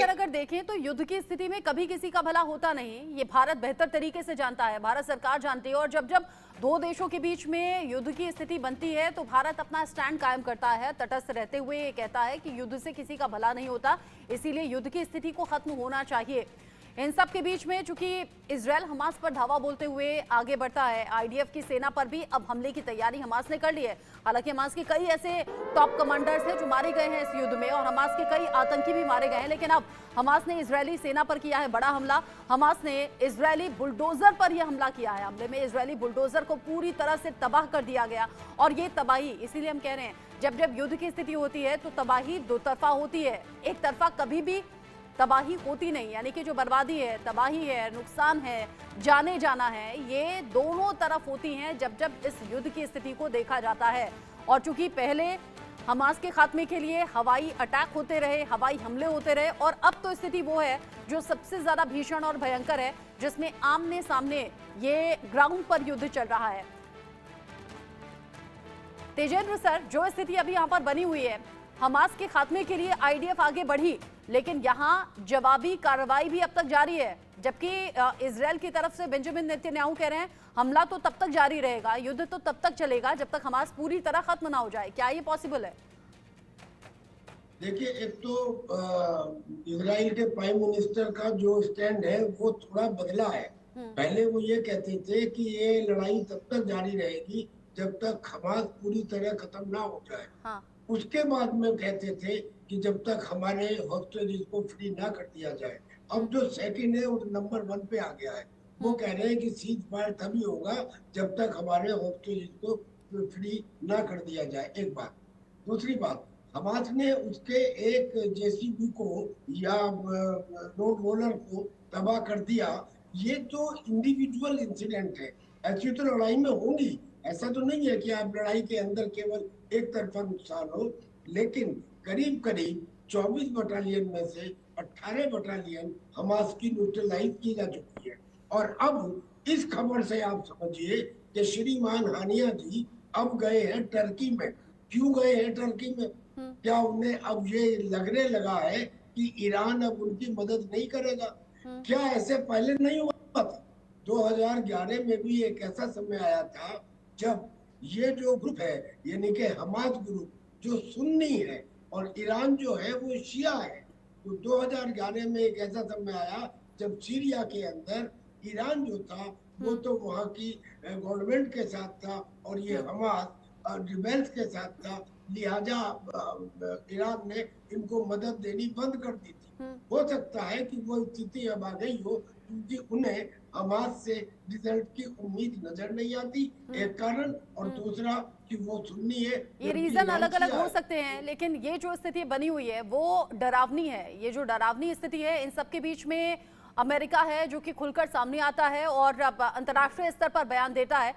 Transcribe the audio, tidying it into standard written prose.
अगर देखें तो युद्ध की स्थिति में कभी किसी का भला होता नहीं, ये भारत बेहतर तरीके से जानता है, भारत सरकार जानती है। और जब जब दो देशों के बीच में युद्ध की स्थिति बनती है तो भारत अपना स्टैंड कायम करता है, तटस्थ रहते हुए ये कहता है कि युद्ध से किसी का भला नहीं होता, इसीलिए युद्ध की स्थिति को खत्म होना चाहिए। इन सब के बीच में चूंकि इजरायल हमास पर धावा बोलते हुए आगे बढ़ता है, आईडीएफ की सेना पर भी अब हमले की तैयारी हमास ने कर ली है। हालांकि हमास के कई ऐसे टॉप कमांडर्स हैं जो मारे गए हैं इस युद्ध में और हमास के कई आतंकी भी मारे गए हैं, लेकिन अब हमास ने इजरायली सेना पर किया है बड़ा हमला। हमास ने इजरायली बुलडोजर पर यह हमला किया है। हमले में इजरायली बुलडोजर को पूरी तरह से तबाह कर दिया गया और ये तबाही, इसीलिए हम कह रहे हैं जब जब युद्ध की स्थिति होती है तो तबाही दो तरफा होती है, एक तरफा कभी भी तबाही होती नहीं। यानी कि जो बर्बादी है, तबाही है, नुकसान है, जाने जाना है, ये दोनों तरफ होती हैं जब जब इस युद्ध की स्थिति को देखा जाता है। और चूंकि पहले हमास के खात्मे के लिए हवाई अटैक होते रहे, हवाई हमले होते रहे, और अब तो स्थिति वो है जो सबसे ज्यादा भीषण और भयंकर है, जिसमें आमने सामने ये ग्राउंड पर युद्ध चल रहा है। तेजेंद्र सर, जो स्थिति अभी यहाँ पर बनी हुई है, हमास के खात्मे के लिए आईडीएफ आगे बढ़ी, लेकिन यहाँ जवाबी कार्रवाई भी अब तक जारी है, जबकि इजरायल की तरफ से बेंजामिन नेतन्याहू कह रहे हैं हमला तो तब तक जारी रहेगा, युद्ध तो तब तक चलेगा जब तक हमास पूरी तरह खत्म ना हो जाए। क्या ये पॉसिबल है? देखिए, एक तो इजराइल के प्राइम मिनिस्टर का जो स्टैंड है वो थोड़ा बदला है। पहले वो ये कहते थे कि ये लड़ाई तब तक जारी रहेगी जब तक हमास पूरी तरह खत्म ना हो जाए। हाँ। उसके बाद में कहते थे कि जब तक हमारे हॉस्टेजेस को फ्री ना कर दिया जाए। अब जो सेकंड है वो नंबर 1 पे आ गया है। वो कह रहे हैं कि सीज फायर तभी होगा जब तक हमारे हॉस्टेजेस को फ्री ना कर दिया जाए। एक बात। दूसरी बात, हमास ने उसके एक जेसीबी को या रोड रोलर को तबाह कर दिया। ये तो इंडिविजुअल इंसिडेंट है, ऐसी तो लड़ाई में होंगी। ऐसा तो नहीं है कि आप लड़ाई के अंदर केवल एक तरफा नुकसान हो, लेकिन करीब करीब 24 बटालियन में से 18 बटालियन हमास की न्यूट्रलाइज की जा चुकी है। और अब इस खबर से आप समझिए कि श्रीमान हानिया जी अब गए हैं टर्की में। क्यों गए हैं टर्की में? क्या उन्हें अब ये लगने लगा है कि ईरान अब उनकी मदद नहीं करेगा? क्या ऐसे पहले नहीं हुआ था? 2011 में भी एक ऐसा समय आया था जब ये जो ग्रुप है, यानी कि हमास ग्रुप, जो सुन्नी है और ईरान जो है वो शिया है, तो 2011 में एक ऐसा समय आया जब सीरिया के अंदर ईरान जो था वो तो वहाँ की गवर्नमेंट के साथ था और ये हमास रिबेल्स के साथ था, लिहाजा ईरान ने इनको मदद देनी बंद कर दी थी। हो सकता है कि वो स्थिति अब आ गई हो क्योंकि उन्हें हमास से रिजल्ट की उम्मीद नजर नहीं आती, एक कारण, और दूसरा कि वो सुन्नी है। ये रीजन अलग अलग हो सकते हैं, लेकिन ये जो स्थिति बनी हुई है वो डरावनी है। ये जो डरावनी स्थिति है, इन सब के बीच में अमेरिका है जो कि खुलकर सामने आता है और अंतर्राष्ट्रीय स्तर पर बयान देता है।